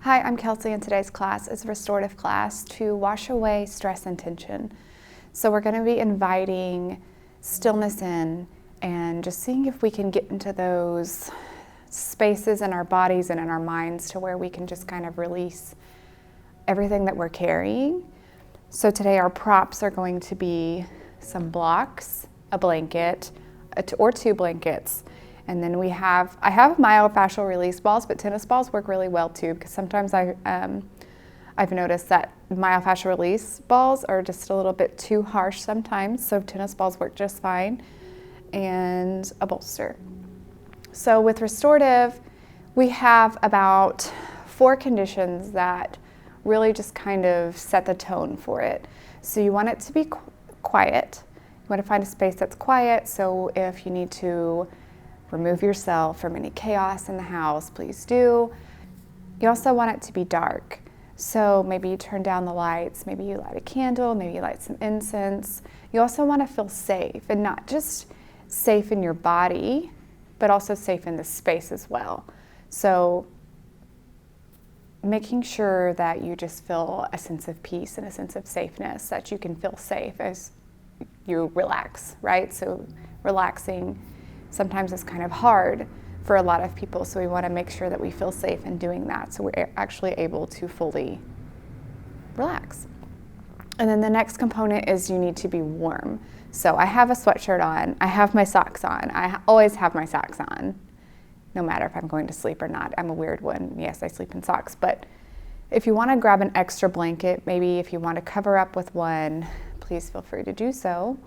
Hi, I'm Kelsey, and today's class is a restorative class to wash away stress and tension. So we're going to be inviting stillness in and just seeing if we can get into those spaces in our bodies and in our minds to where we can just kind of release everything that we're carrying. So today our props are going to be some blocks, a blanket, or two blankets. And then I have myofascial release balls, but tennis balls work really well too, because sometimes I've noticed that myofascial release balls are just a little bit too harsh sometimes, so tennis balls work just fine, and a bolster. So with restorative, we have about 4 conditions that really just kind of set the tone for it. So you want it to be quiet. You want to find a space that's quiet, so if you need to remove yourself from any chaos in the house, please do. You also want it to be dark. So maybe you turn down the lights, maybe you light a candle, maybe you light some incense. You also want to feel safe, and not just safe in your body, but also safe in the space as well. So making sure that you just feel a sense of peace and a sense of safeness, that you can feel safe as you relax, right? So relaxing sometimes is kind of hard for a lot of people, so we want to make sure that we feel safe in doing that, so we're actually able to fully relax. And then the next component is you need to be warm. So I have a sweatshirt on, I have my socks on, I always have my socks on, no matter if I'm going to sleep or not. I'm a weird one. Yes, I sleep in socks, but if you want to grab an extra blanket, maybe if you want to cover up with one, please feel free to do so,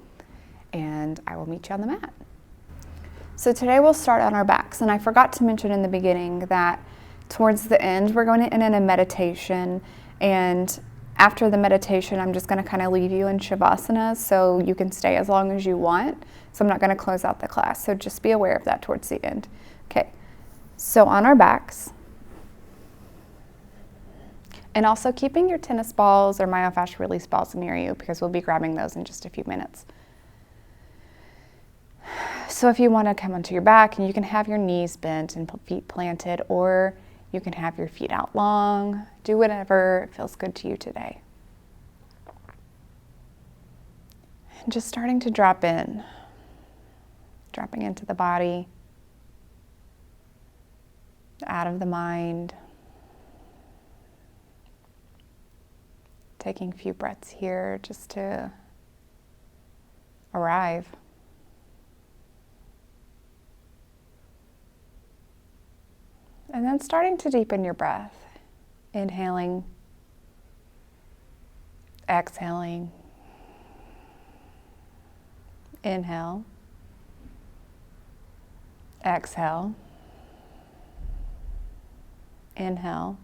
and I will meet you on the mat. So today we'll start on our backs, and I forgot to mention in the beginning that towards the end we're going to end in a meditation, and after the meditation I'm just going to kind of leave you in Shavasana so you can stay as long as you want. So I'm not going to close out the class, so just be aware of that towards the end. Okay, so on our backs, and also keeping your tennis balls or myofascial release balls near you, because we'll be grabbing those in just a few minutes. So if you want to come onto your back, and you can have your knees bent and feet planted, or you can have your feet out long. Do whatever feels good to you today. And just starting to drop in, dropping into the body, out of the mind. Taking a few breaths here just to arrive. And then starting to deepen your breath. Inhaling, exhaling. Inhale, exhale. Inhale,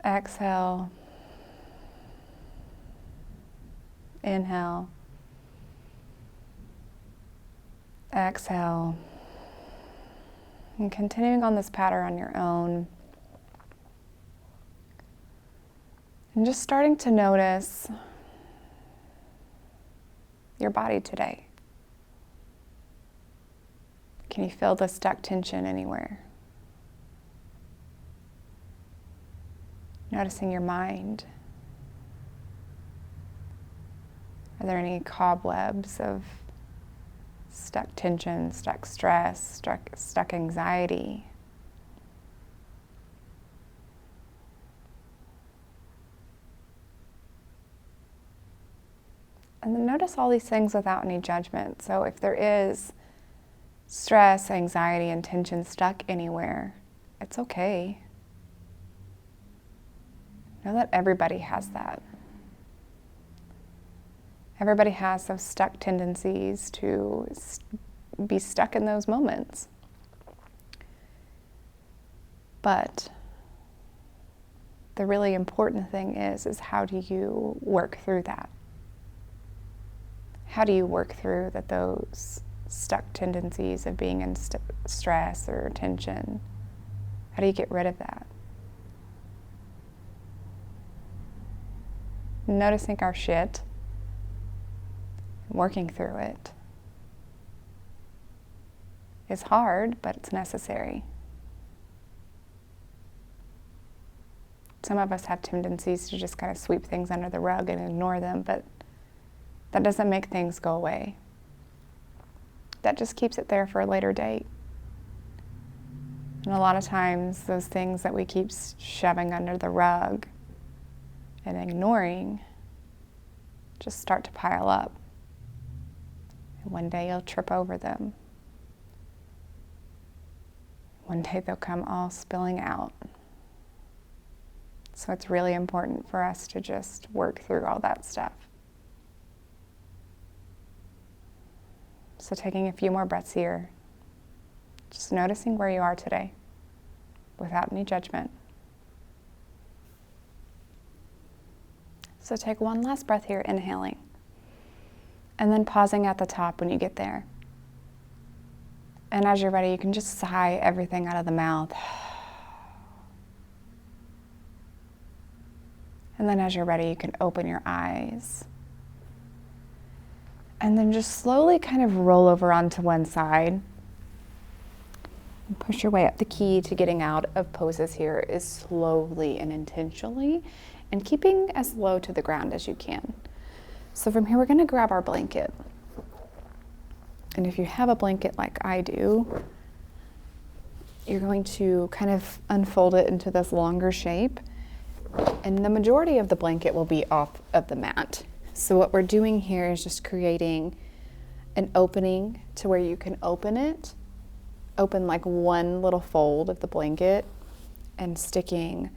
exhale. Inhale, exhale. And continuing on this pattern on your own. And just starting to notice your body today. Can you feel the stuck tension anywhere? Noticing your mind. Are there any cobwebs of stuck tension, stuck stress, stuck anxiety? And then notice all these things without any judgment. So if there is stress, anxiety, and tension stuck anywhere, it's okay. Know that everybody has that. Everybody has those stuck tendencies to be stuck in those moments. But the really important thing is how do you work through that? How do you work through those stuck tendencies of being in stress or tension? How do you get rid of that? Noticing our shit, working through it is hard, but it's necessary. Some of us have tendencies to just kind of sweep things under the rug and ignore them, but that doesn't make things go away. That just keeps it there for a later date. And a lot of times, those things that we keep shoving under the rug and ignoring just start to pile up. And one day you'll trip over them. One day they'll come all spilling out. So it's really important for us to just work through all that stuff. So taking a few more breaths here, just noticing where you are today without any judgment. So take one last breath here, inhaling, and then pausing at the top when you get there. And as you're ready, you can just sigh everything out of the mouth. And then as you're ready, you can open your eyes. And then just slowly kind of roll over onto one side. And push your way up. The key to getting out of poses here is slowly and intentionally, and keeping as low to the ground as you can. So from here, we're going to grab our blanket. And if you have a blanket like I do, you're going to kind of unfold it into this longer shape. And the majority of the blanket will be off of the mat. So what we're doing here is just creating an opening to where you can open like one little fold of the blanket, and sticking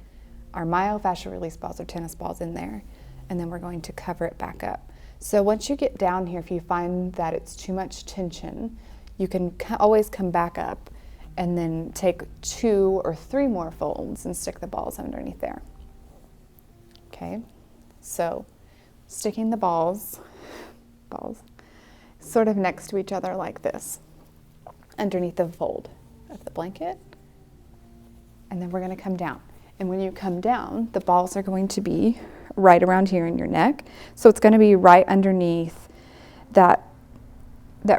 our myofascial release balls or tennis balls in there. And then we're going to cover it back up. So once you get down here, if you find that it's too much tension, you can always come back up and then take 2 or 3 more folds and stick the balls underneath there. Okay, so sticking the balls sort of next to each other like this, underneath the fold of the blanket. And then we're going to come down. And when you come down, the balls are going to be right around here in your neck. So it's going to be right underneath that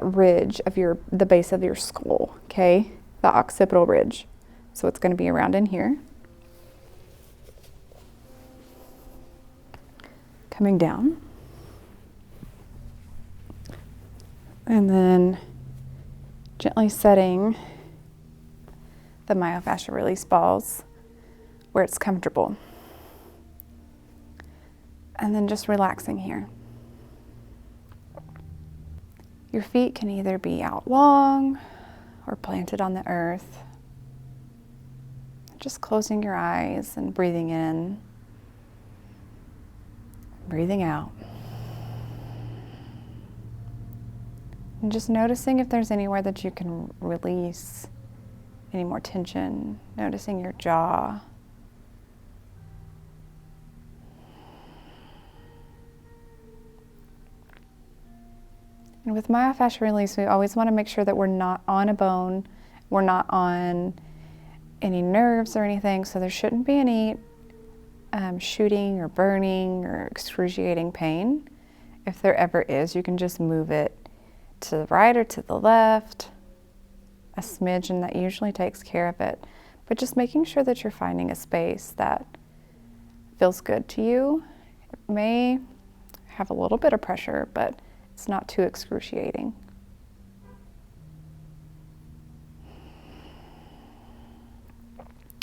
ridge of the base of your skull, okay? The occipital ridge. So it's going to be around in here. Coming down. And then gently setting the myofascial release balls where it's comfortable. And then just relaxing here. Your feet can either be out long or planted on the earth. Just closing your eyes and breathing in, breathing out. And just noticing if there's anywhere that you can release any more tension, noticing your jaw. And with myofascial release, we always want to make sure that we're not on a bone, we're not on any nerves or anything, so there shouldn't be any shooting or burning or excruciating pain. If there ever is, you can just move it to the right or to the left, a smidge, and that usually takes care of it. But just making sure that you're finding a space that feels good to you. It may have a little bit of pressure, but it's not too excruciating.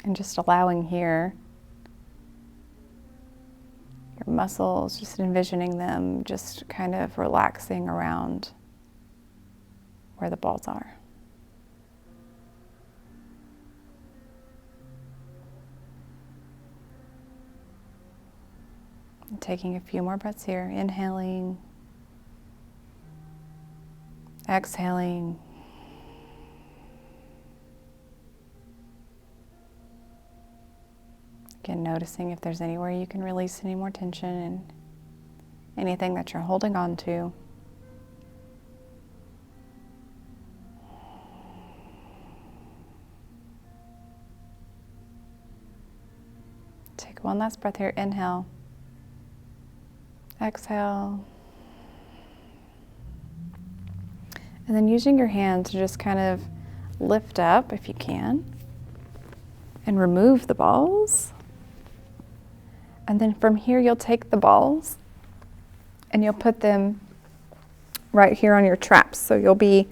And just allowing here your muscles, just envisioning them just kind of relaxing around where the balls are. And taking a few more breaths here, inhaling, exhaling. Again, noticing if there's anywhere you can release any more tension and anything that you're holding on to. Take one last breath here. Inhale. Exhale. And then using your hand to just kind of lift up, if you can, and remove the balls. And then from here, you'll take the balls and you'll put them right here on your traps. So you'll be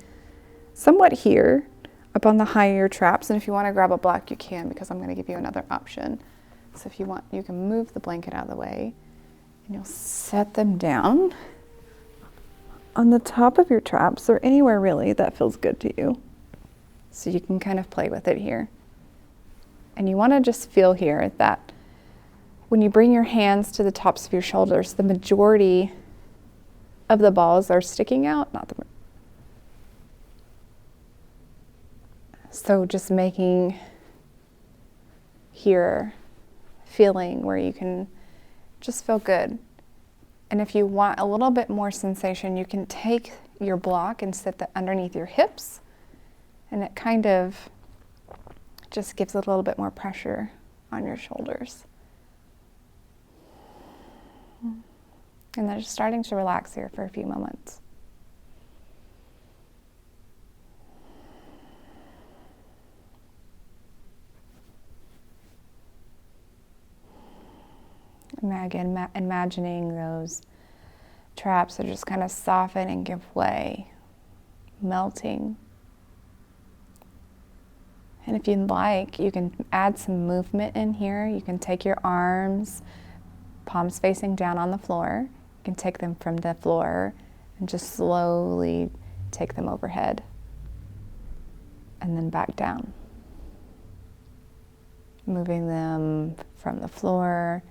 somewhat here up on the high of your traps. And if you want to grab a block, you can, because I'm going to give you another option. So if you want, you can move the blanket out of the way and you'll set them down on the top of your traps, or anywhere really that feels good to you. So you can kind of play with it here. And you want to just feel here that when you bring your hands to the tops of your shoulders, the majority of the balls are sticking out, so just making here feeling where you can just feel good. And if you want a little bit more sensation, you can take your block and sit that underneath your hips, and it kind of just gives a little bit more pressure on your shoulders. And then just starting to relax here for a few moments. Again, imagining those traps that just kind of soften and give way, melting. And if you'd like, you can add some movement in here. You can take your arms, palms facing down on the floor. You can take them from the floor and just slowly take them overhead and then back down. Moving them from the floor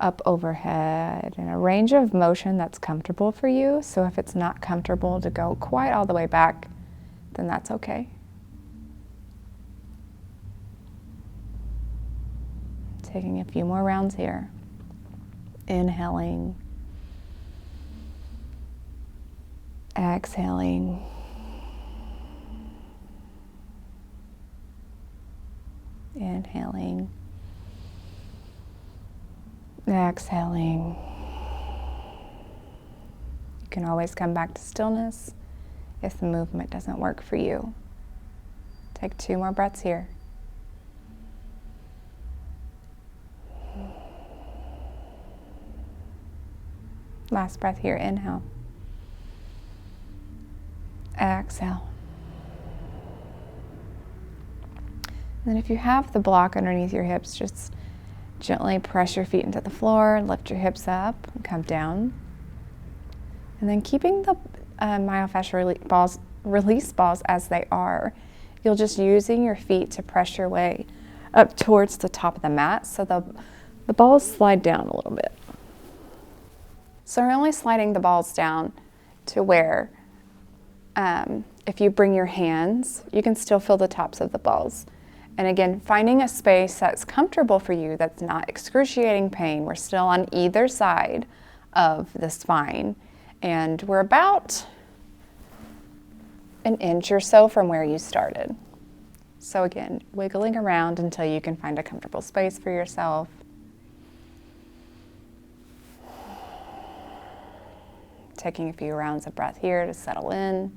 up overhead in a range of motion that's comfortable for you. So if it's not comfortable to go quite all the way back, then that's okay. Taking a few more rounds here. Inhaling. Exhaling. Inhaling. Exhaling. You can always come back to stillness if the movement doesn't work for you. Take 2 more breaths here. Last breath here, inhale. Exhale. And then if you have the block underneath your hips, just gently press your feet into the floor, lift your hips up, and come down. And then keeping the myofascial release balls as they are, you'll just using your feet to press your way up towards the top of the mat so the balls slide down a little bit. So we're only sliding the balls down to where if you bring your hands, you can still feel the tops of the balls. And again, finding a space that's comfortable for you, that's not excruciating pain. We're still on either side of the spine. And we're about an inch or so from where you started. So again, wiggling around until you can find a comfortable space for yourself. Taking a few rounds of breath here to settle in.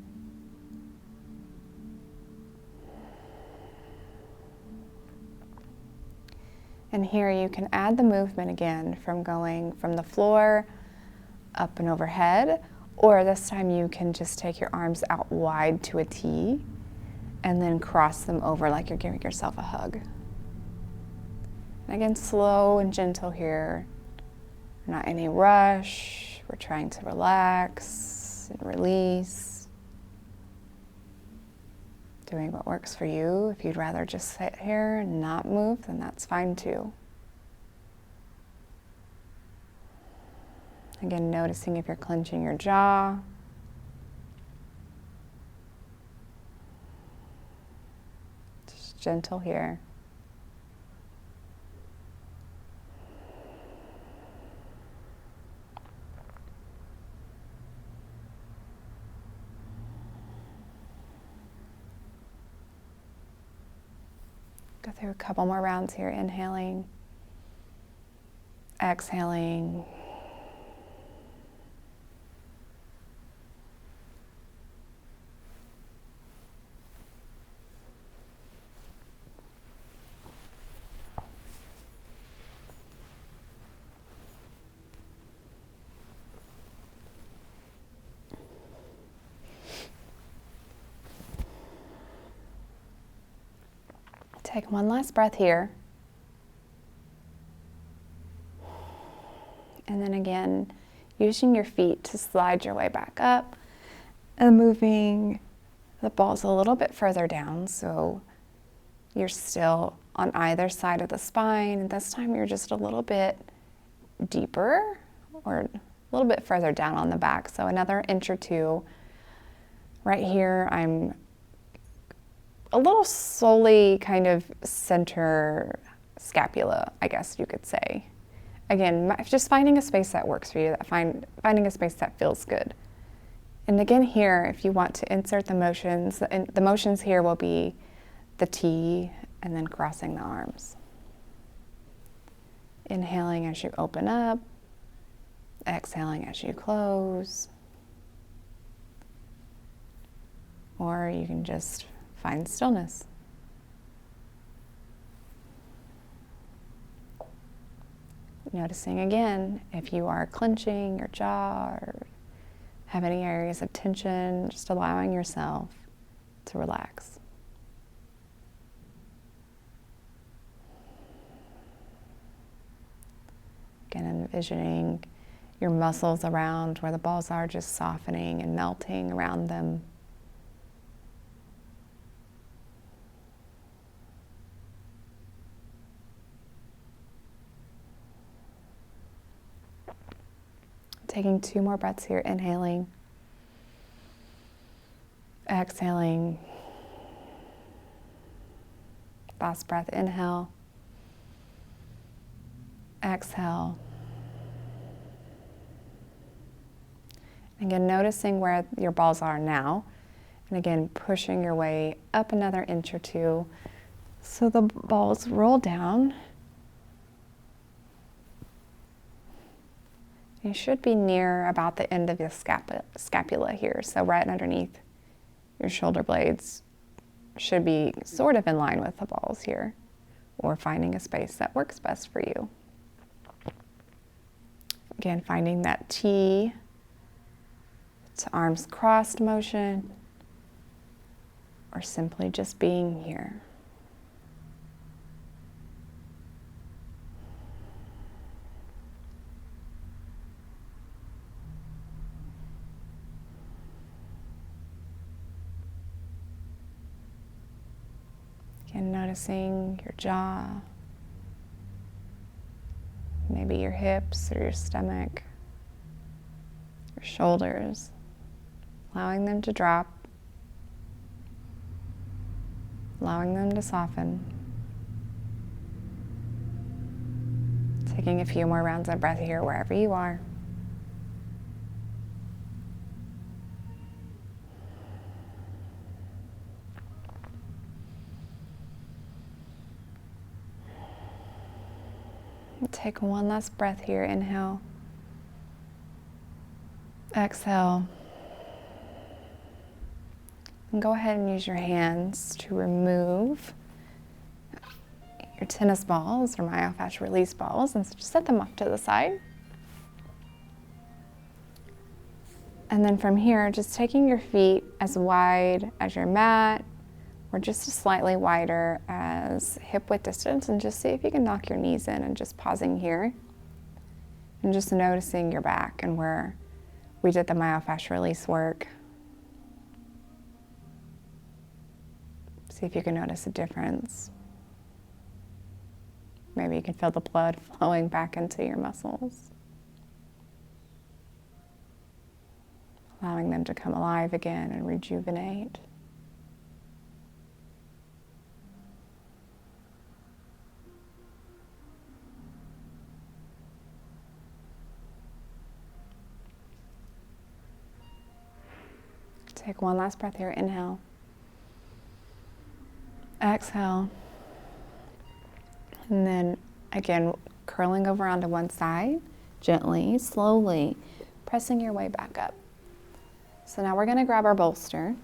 And here you can add the movement again from going from the floor up and overhead, or this time you can just take your arms out wide to a T and then cross them over like you're giving yourself a hug. And again, slow and gentle here, not any rush. We're trying to relax and release. Doing what works for you. If you'd rather just sit here and not move, then that's fine too. Again, noticing if you're clenching your jaw. Just gentle here. Go through a couple more rounds here, inhaling, exhaling. Take one last breath here. And then again, using your feet to slide your way back up and moving the balls a little bit further down so you're still on either side of the spine. And this time you're just a little bit deeper or a little bit further down on the back. So another inch or two. Right here, I'm a little solely kind of center scapula, I guess you could say. Again, just finding a space that works for you, finding a space that feels good. And again here, if you want to insert the motions, the motions here will be the T and then crossing the arms. Inhaling as you open up, exhaling as you close. Or you can just find stillness. Noticing again if you are clenching your jaw or have any areas of tension, just allowing yourself to relax. Again, envisioning your muscles around where the balls are just softening and melting around them. Taking 2 more breaths here, inhaling, exhaling. Last breath, inhale, exhale. Again, noticing where your balls are now. And again, pushing your way up another inch or two so the balls roll down. You should be near about the end of your scapula here, so right underneath your shoulder blades should be sort of in line with the balls here, or finding a space that works best for you. Again, finding that T to arms crossed motion, or simply just being here. Again, noticing your jaw, maybe your hips or your stomach, your shoulders, allowing them to drop, allowing them to soften. Taking a few more rounds of breath here wherever you are. Take one last breath here. Inhale. Exhale. And go ahead and use your hands to remove your tennis balls or myofascial release balls and just set them off to the side. And then from here, just taking your feet as wide as your mat or just slightly wider as hip width distance, and just see if you can knock your knees in, and just pausing here and just noticing your back and where we did the myofascial release work. See if you can notice a difference. Maybe you can feel the blood flowing back into your muscles, allowing them to come alive again and rejuvenate. Take one last breath here. Inhale. Exhale. And then again, curling over onto one side, gently, slowly, pressing your way back up. So now we're going to grab our bolster.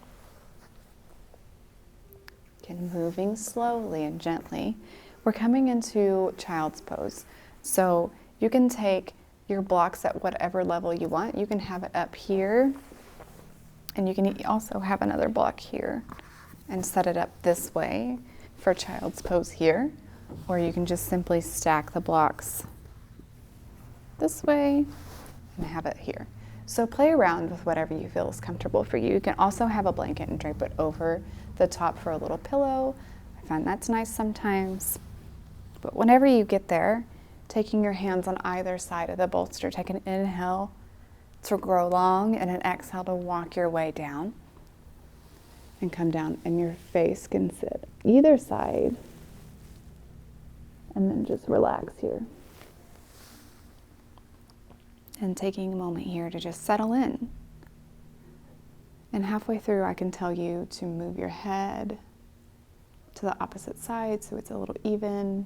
Again, moving slowly and gently. We're coming into child's pose. So you can take your blocks at whatever level you want. You can have it up here, and you can also have another block here and set it up this way. for child's pose here, or you can just simply stack the blocks this way and have it here. So play around with whatever you feel is comfortable for you. You can also have a blanket and drape it over the top for a little pillow. I find that's nice sometimes. But whenever you get there, taking your hands on either side of the bolster, take an inhale to grow long and an exhale to walk your way down and come down, and your face can sit either side, and then just relax here. And taking a moment here to just settle in. And halfway through, I can tell you to move your head to the opposite side so it's a little even.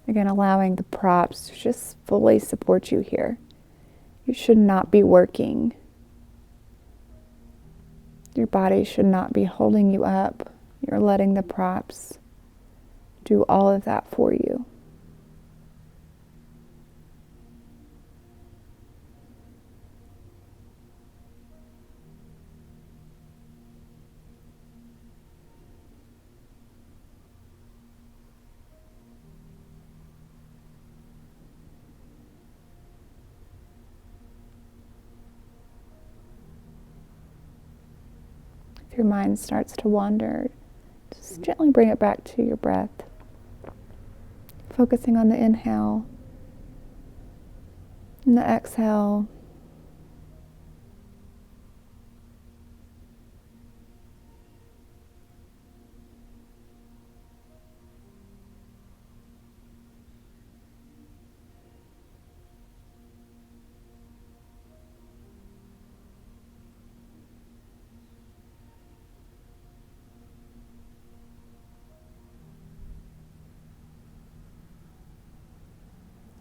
Again, allowing the props to just fully support you here. You should not be working. Your body should not be holding you up. You're letting the props do all of that for you. If your mind starts to wander, just gently bring it back to your breath. Focusing on the inhale and the exhale.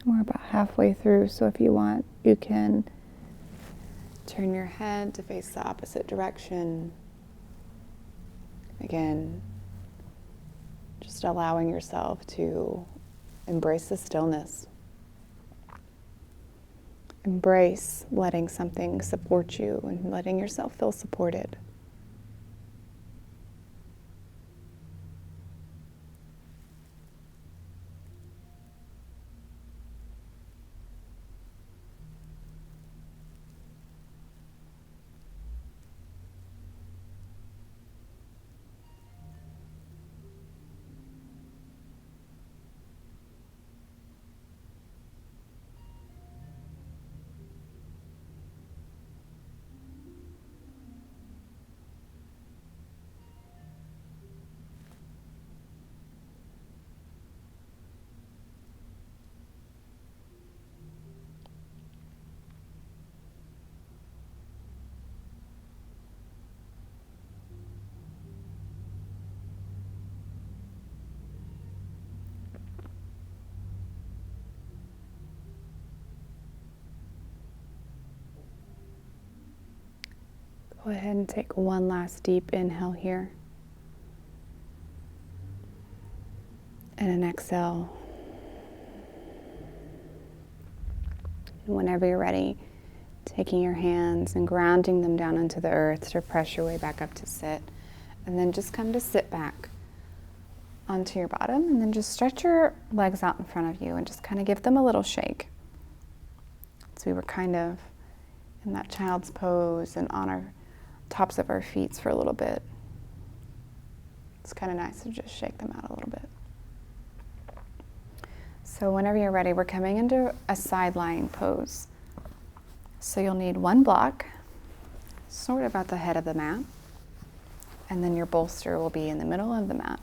We're about halfway through, so if you want, you can turn your head to face the opposite direction. Again, just allowing yourself to embrace the stillness. Embrace letting something support you and letting yourself feel supported. Go ahead and take one last deep inhale here. And an exhale. And whenever you're ready, taking your hands and grounding them down into the earth to press your way back up to sit. And then just come to sit back onto your bottom, and then just stretch your legs out in front of you and just kind of give them a little shake. So we were kind of in that child's pose and on our tops of our feet for a little bit. It's kind of nice to just shake them out a little bit. So whenever you're ready, we're coming into a side lying pose. So you'll need one block, sort of at the head of the mat, and then your bolster will be in the middle of the mat.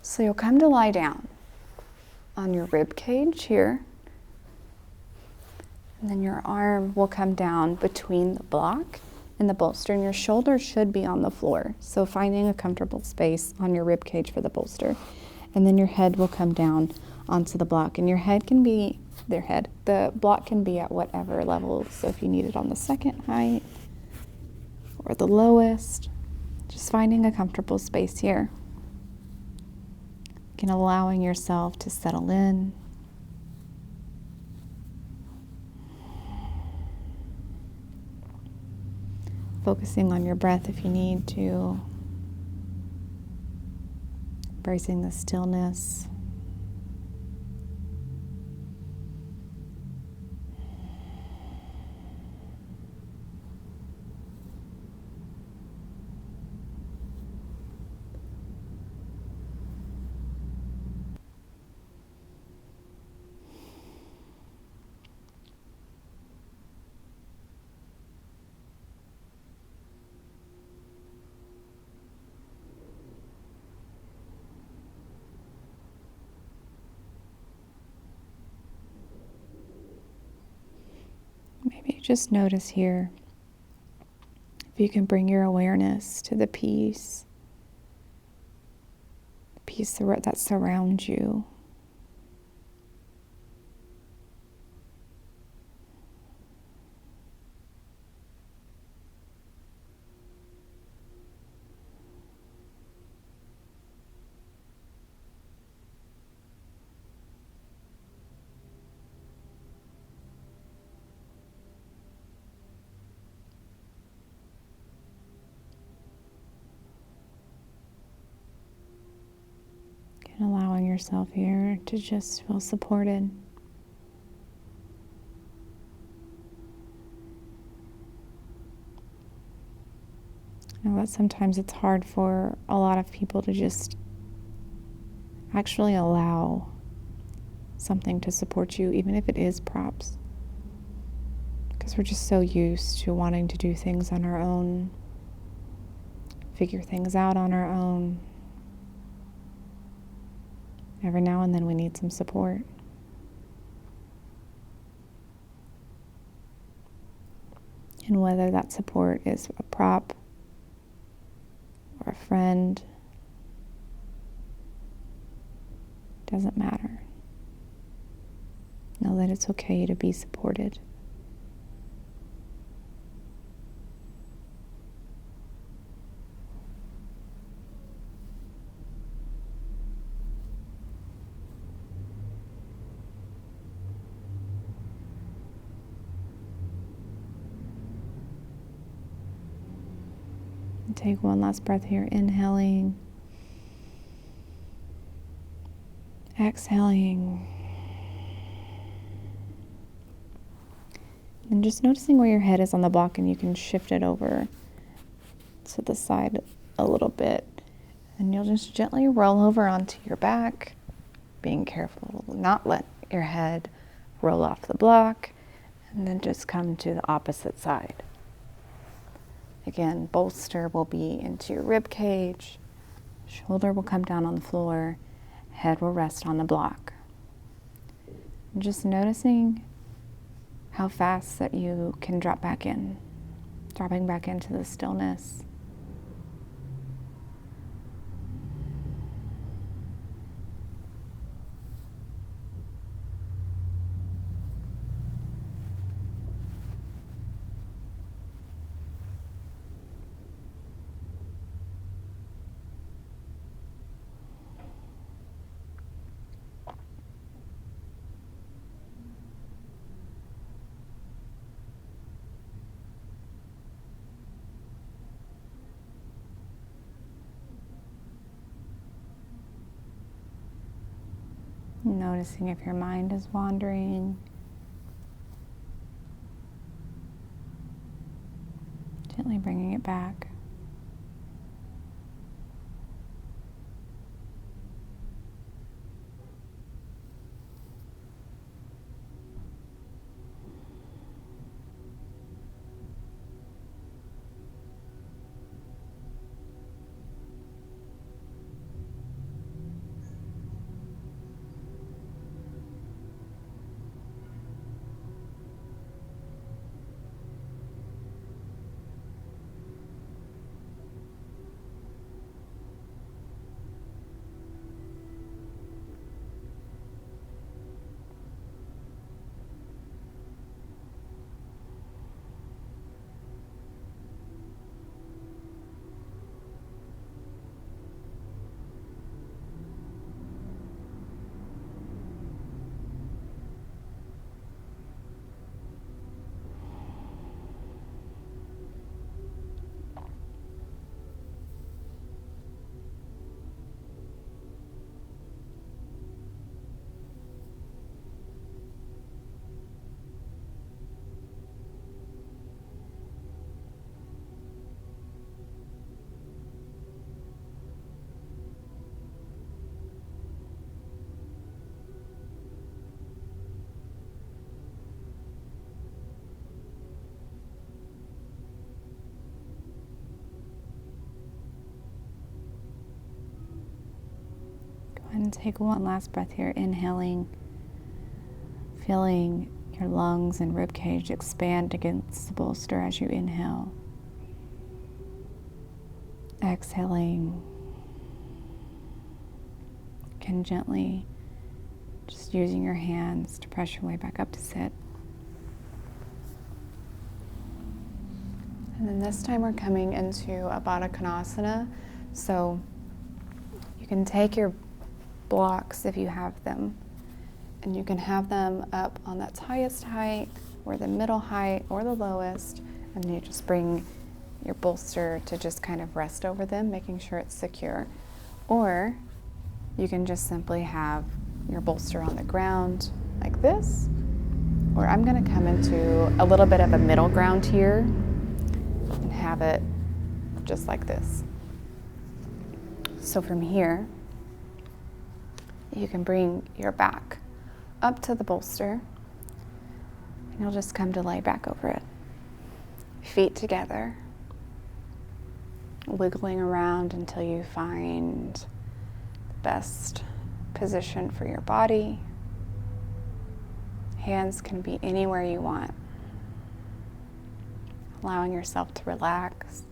So you'll come to lie down on your rib cage here, and then your arm will come down between the block and the bolster, and your shoulders should be on the floor. So finding a comfortable space on your rib cage for the bolster. And then your head will come down onto the block, and your head can be, the block can be at whatever level. So if you need it on the second height or the lowest, just finding a comfortable space here. Again, allowing yourself to settle in. focusing on your breath if you need to, embracing the stillness. Maybe just notice here if you can bring your awareness to the peace that surrounds you. And allowing yourself here to just feel supported. I know that sometimes it's hard for a lot of people to just actually allow something to support you, even if it is props. Because we're just so used to wanting to do things on our own, figure things out on our own. Every now and then we need some support. And whether that support is a prop or a friend, doesn't matter. Know that it's okay to be supported. And take one last breath here, inhaling, exhaling. And just noticing where your head is on the block, and you can shift it over to the side a little bit. And you'll just gently roll over onto your back, being careful to not let your head roll off the block, and then just come to the opposite side. Again, bolster will be into your rib cage, shoulder will come down on the floor, head will rest on the block. And just noticing how fast that you can drop back in, dropping back into the stillness. Noticing if your mind is wandering. Gently bringing it back. And take one last breath here, inhaling, feeling your lungs and rib cage expand against the bolster as you inhale. Exhaling, can gently, just using your hands to press your way back up to sit. And then this time we're coming into a Baddha Konasana. So you can take your blocks if you have them, and you can have them up on that highest height or the middle height or the lowest, and you just bring your bolster to just kind of rest over them, making sure it's secure. Or you can just simply have your bolster on the ground like this, or I'm going to come into a little bit of a middle ground here and have it just like this. So from here, you can bring your back up to the bolster, and you'll just come to lay back over it. Feet together, wiggling around until you find the best position for your body. Hands can be anywhere you want. Allowing yourself to relax.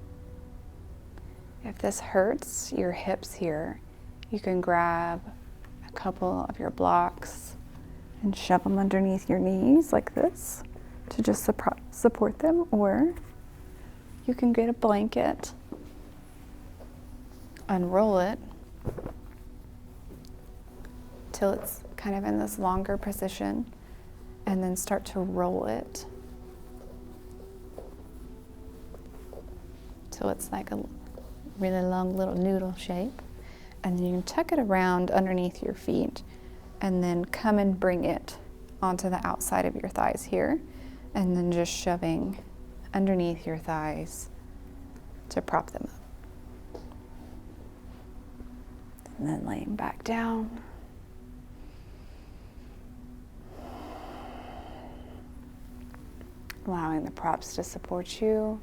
If this hurts your hips here, you can grab a couple of your blocks and shove them underneath your knees like this to just support them, or you can get a blanket, unroll it till it's kind of in this longer position, and then start to roll it till it's like a really long little noodle shape. And then you can tuck it around underneath your feet and then come and bring it onto the outside of your thighs here, and then just shoving underneath your thighs to prop them up. And then laying back down. Allowing the props to support you.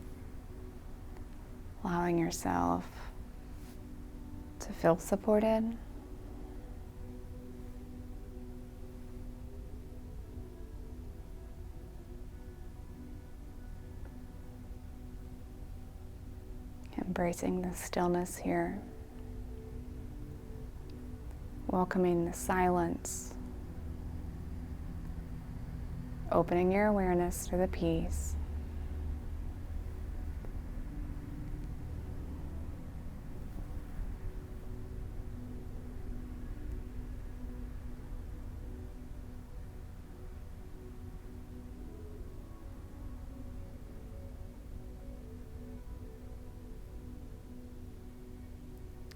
Allowing yourself to feel supported. Embracing the stillness here. Welcoming the silence. Opening your awareness to the peace.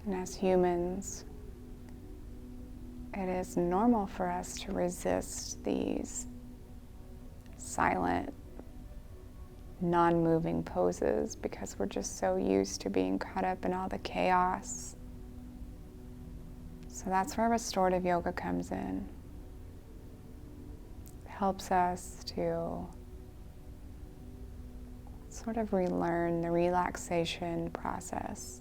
And as humans, it is normal for us to resist these silent, non-moving poses because we're just so used to being caught up in all the chaos. So that's where restorative yoga comes in. It helps us to sort of relearn the relaxation process.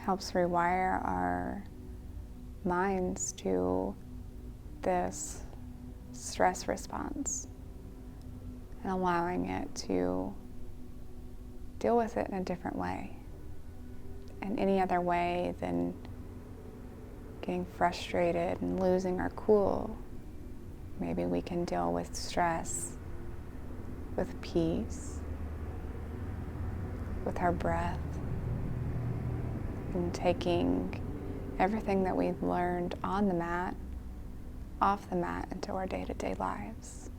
Helps rewire our minds to this stress response and allowing it to deal with it in a different way. And any other way than getting frustrated and losing our cool. Maybe we can deal with stress with peace, with our breath, and taking everything that we've learned on the mat, off the mat, into our day-to-day lives.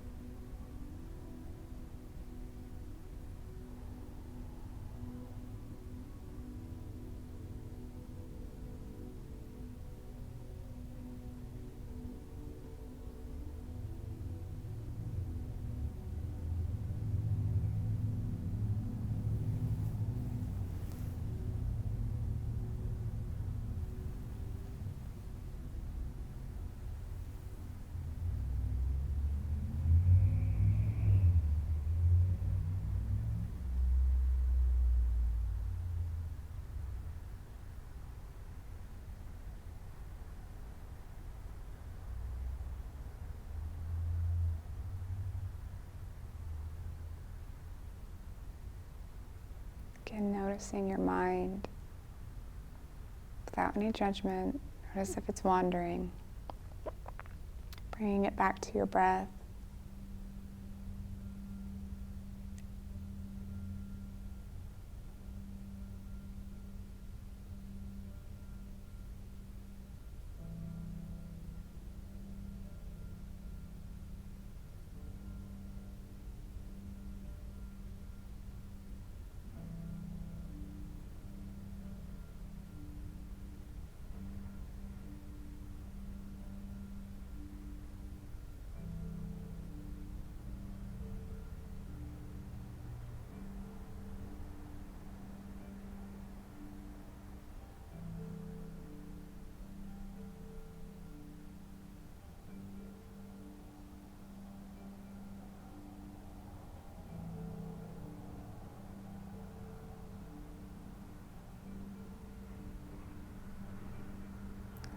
Again, noticing your mind without any judgment. Notice if it's wandering. Bringing it back to your breath.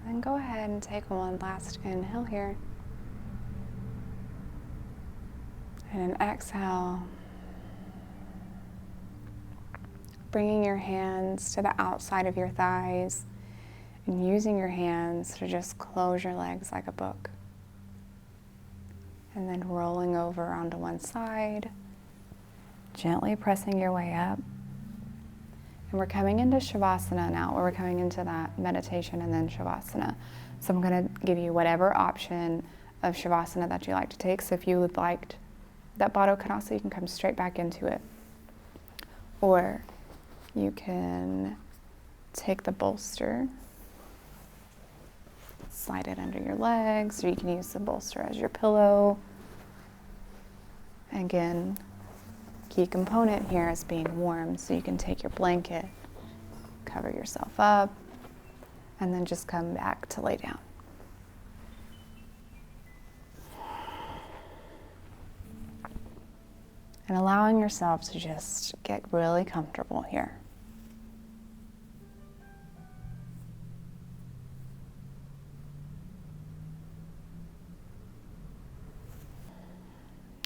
Then go ahead and take one last inhale here. And an exhale. Bringing your hands to the outside of your thighs and using your hands to just close your legs like a book. And then rolling over onto one side, gently pressing your way up. And we're coming into Shavasana now, where we're coming into that meditation and then Shavasana. So I'm going to give you whatever option of Shavasana that you like to take. So if you would like that Baddha Konasana, you can come straight back into it. Or you can take the bolster, slide it under your legs, or you can use the bolster as your pillow. Again, key component here is being warm, so you can take your blanket, cover yourself up, and then just come back to lay down. And allowing yourself to just get really comfortable here.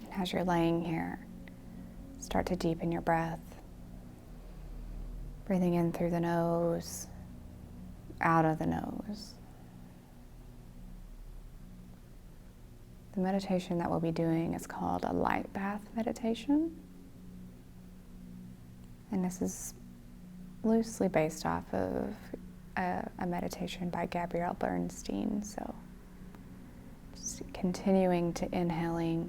And as you're laying here, start to deepen your breath. Breathing in through the nose, out of the nose. The meditation that we'll be doing is called a light bath meditation. And this is loosely based off of a meditation by Gabrielle Bernstein. So just continuing to inhaling,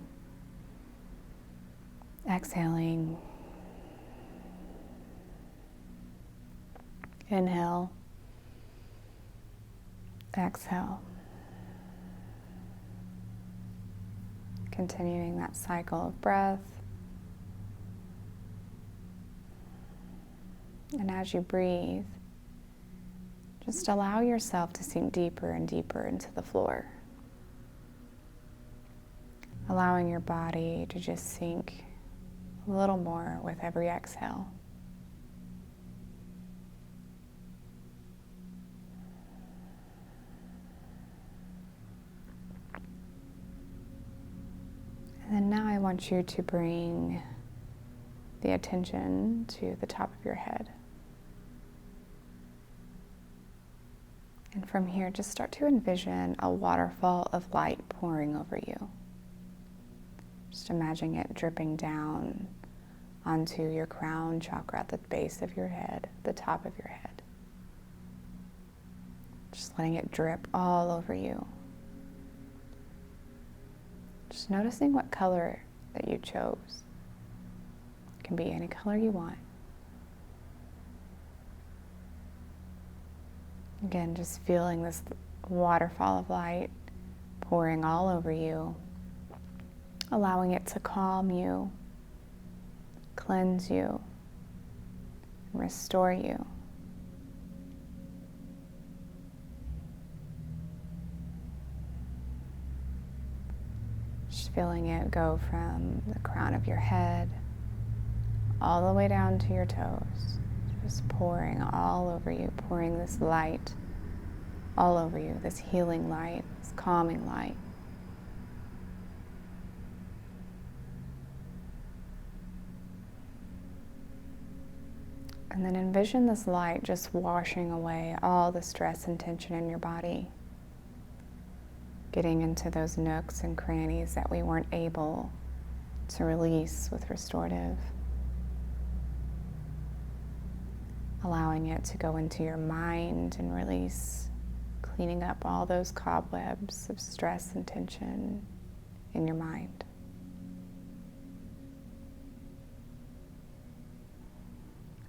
exhaling, inhale, exhale. Continuing that cycle of breath. And as you breathe, just allow yourself to sink deeper and deeper into the floor. Allowing your body to just sink a little more with every exhale. And then now I want you to bring the attention to the top of your head. And from here, just start to envision a waterfall of light pouring over you. Just imagine it dripping down onto your crown chakra at the base of your head, the top of your head. Just letting it drip all over you. Just noticing what color that you chose. It can be any color you want. Again, just feeling this waterfall of light pouring all over you, allowing it to calm you, cleanse you, and restore you. Just feeling it go from the crown of your head all the way down to your toes. Just pouring all over you, pouring this light all over you, this healing light, this calming light. And then envision this light just washing away all the stress and tension in your body, getting into those nooks and crannies that we weren't able to release with restorative. Allowing it to go into your mind and release, cleaning up all those cobwebs of stress and tension in your mind.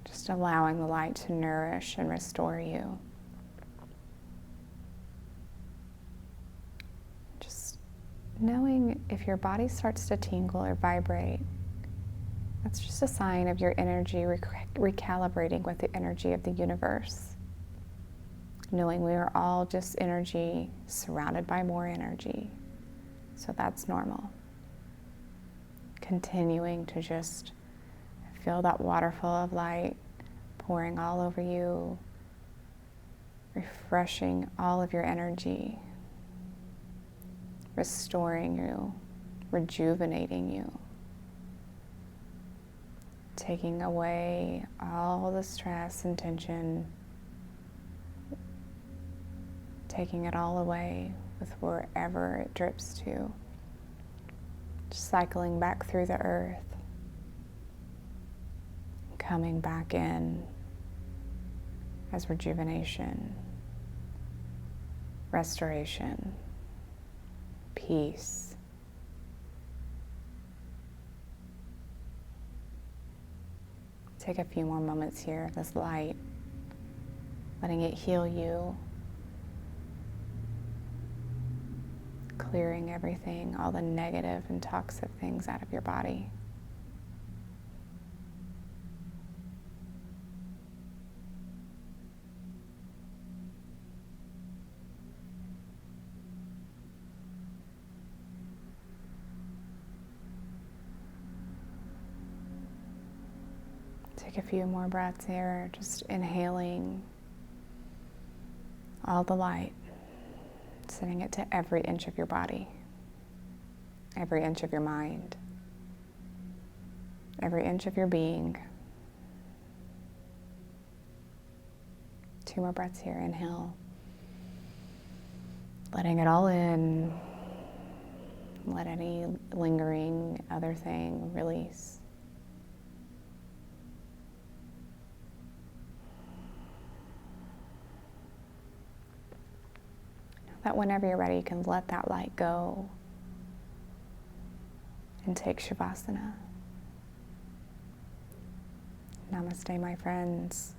Just allowing the light to nourish and restore you. Just knowing if your body starts to tingle or vibrate, that's just a sign of your energy recalibrating with the energy of the universe. Knowing we are all just energy surrounded by more energy. So that's normal. Continuing to just feel that waterfall of light pouring all over you, refreshing all of your energy, restoring you, rejuvenating you, taking away all the stress and tension, taking it all away with wherever it drips to, just cycling back through the earth, coming back in as rejuvenation, restoration, peace. Take a few more moments here, this light, letting it heal you, clearing everything, all the negative and toxic things out of your body. Take a few more breaths here, just inhaling all the light, sending it to every inch of your body, every inch of your mind, every inch of your being. 2 more breaths here, inhale, letting it all in, let any lingering other thing release. That whenever you're ready, you can let that light go and take Shavasana. Namaste, my friends.